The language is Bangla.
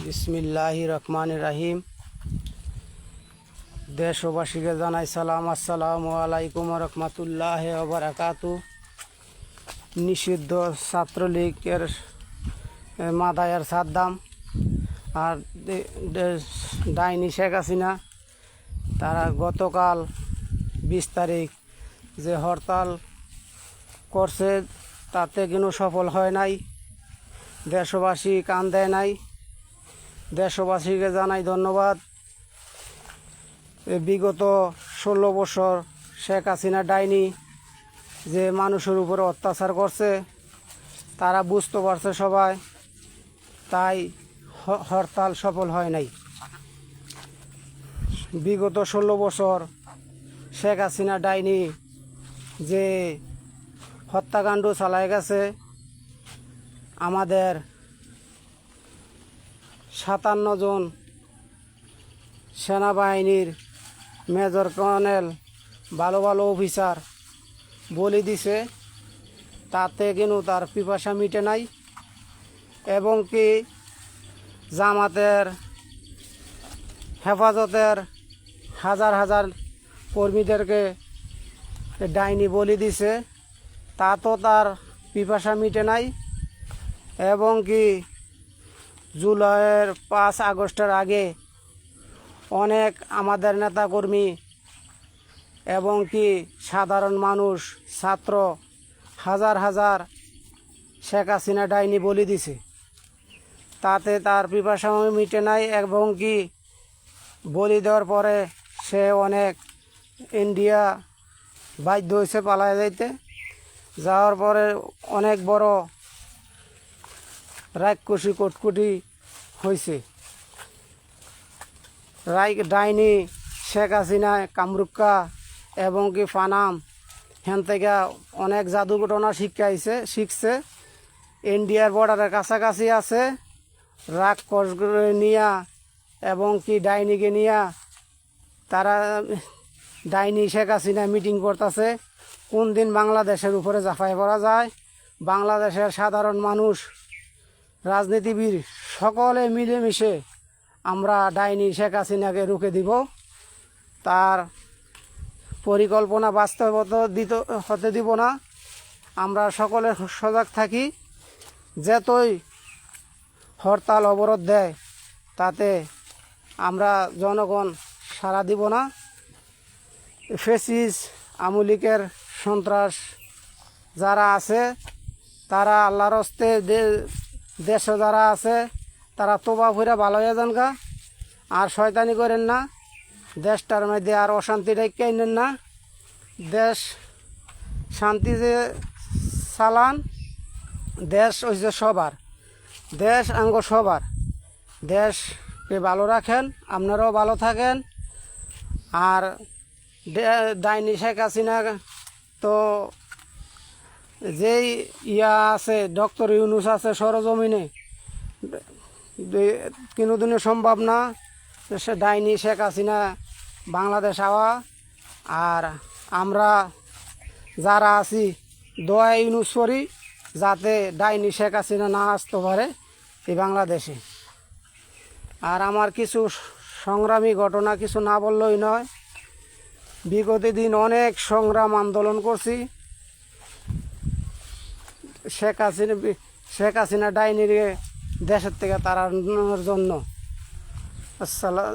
বিসমিল্লাহির রহমানির রহিম। দেশবাসীকে জানাই সালাম, আসসালামু আলাইকুম রহমতুল্লাহ বারাকাতু। নিষিদ্ধ ছাত্রলীগের মাদায়ার সাদ্দাম আর ডাইনি শেখ হাসিনা তারা গতকাল 20 তারিখ যে হরতাল করছে তাতে কিন্তু সফল হয় নাই। দেশবাসী কান দেয় নাই। দেশবাসীকে জানাই ধন্যবাদ। বিগত 16 বছর শেখ হাসিনা ডাইনি যে মানুষের উপরে অত্যাচার করছে তারা বুঝতে পারছে সবাই, তাই হরতাল সফল হয় নাই। বিগত 16 বছর শেখ হাসিনা ডাইনি যে হত্যাকাণ্ড চালায় গেছে, আমাদের 57 জন সেনাবাহিনীর মেজর কর্নেল ভালো ভালো অফিসার বলি দিছে, তাতে কিন্তু তার পিপাসা মিটে নাই। এবং কি জামাতের হেফাজতের হাজার হাজার কর্মীদেরকে ডাইনি বলি দিছে, তা তো তার পিপাসা মিটে নাই। এবং কি জুলাইয়ের 5 আগস্টের আগে অনেক আমাদের নেতাকর্মী এবং কি সাধারণ মানুষ, ছাত্র হাজার হাজার শেখ হাসিনা ডাইনি বলি দিছে, তাতে তার পিপাসা মিটে নাই। এবং কি বলি দেওয়ার পরে সে অনেক ইন্ডিয়া বাধ্য হয়েছে পালায় যাইতে। যাওয়ার পরে অনেক বড় রাক্ষসী কটকুটি হয়েছে। ডাইনি শেখ হাসিনা কামরুক্কা এবং কি ফানাম হেন থেকে অনেক জাদু ঘটনা শিখছে। ইন্ডিয়ার বর্ডারের কাছাকাছি আছে, রাক্ষস নিয়া এবং কি ডাইনিকে নিয়া তারা ডাইনি শেখ হাসিনা মিটিং করতেছে কোন দিন বাংলাদেশের উপরে ঝাঁপাই পড়া যায়। বাংলাদেশের সাধারণ মানুষ, রাজনীতিবিদ সকলে মিলেমিশে আমরা ডাইনি শেখ হাসিনাকে রুখে দিব। তার পরিকল্পনা বাস্তবতা হতে দিব না। আমরা সকলে সজাগ থাকি। যেতই হরতাল অবরোধ দেয় তাতে আমরা জনগণ সাড়া দিব না। ফেসিস আমলিকের সন্ত্রাস যারা আছে তারা আল্লাহর হস্তে দেশে যারা আছে তারা তোবা ফুরা ভালো হয়ে যান গা, আর শয়তানি করেন না। দেশটার মধ্যে আর অশান্তি রেখে নেন না। দেশ শান্তি যে চালান, দেশ হচ্ছে সবার, দেশ আঙ্গ সবার। দেশকে ভালো রাখেন, আপনারাও ভালো থাকেন। আর ডাইনি শেখ হাসিনা তো যেই আছে ডক্টর ইউনুস আছে সরজমিনে, কোনোদিনও সম্ভব না সে ডাইনি শেখ হাসিনা বাংলাদেশ আওয়া। আর আমরা যারা আছি দোয়া ইউনুস করি যাতে ডাইনি শেখ হাসিনা না আসতে পারে এই বাংলাদেশে। আর আমার কিছু সংগ্রামী ঘটনা কিছু না বললেই নয়। বিগত দিন অনেক সংগ্রাম আন্দোলন করছি শেখ হাসিনা ডাইনির দেশের থেকে তাড়ানোর জন্য। আসসালাম।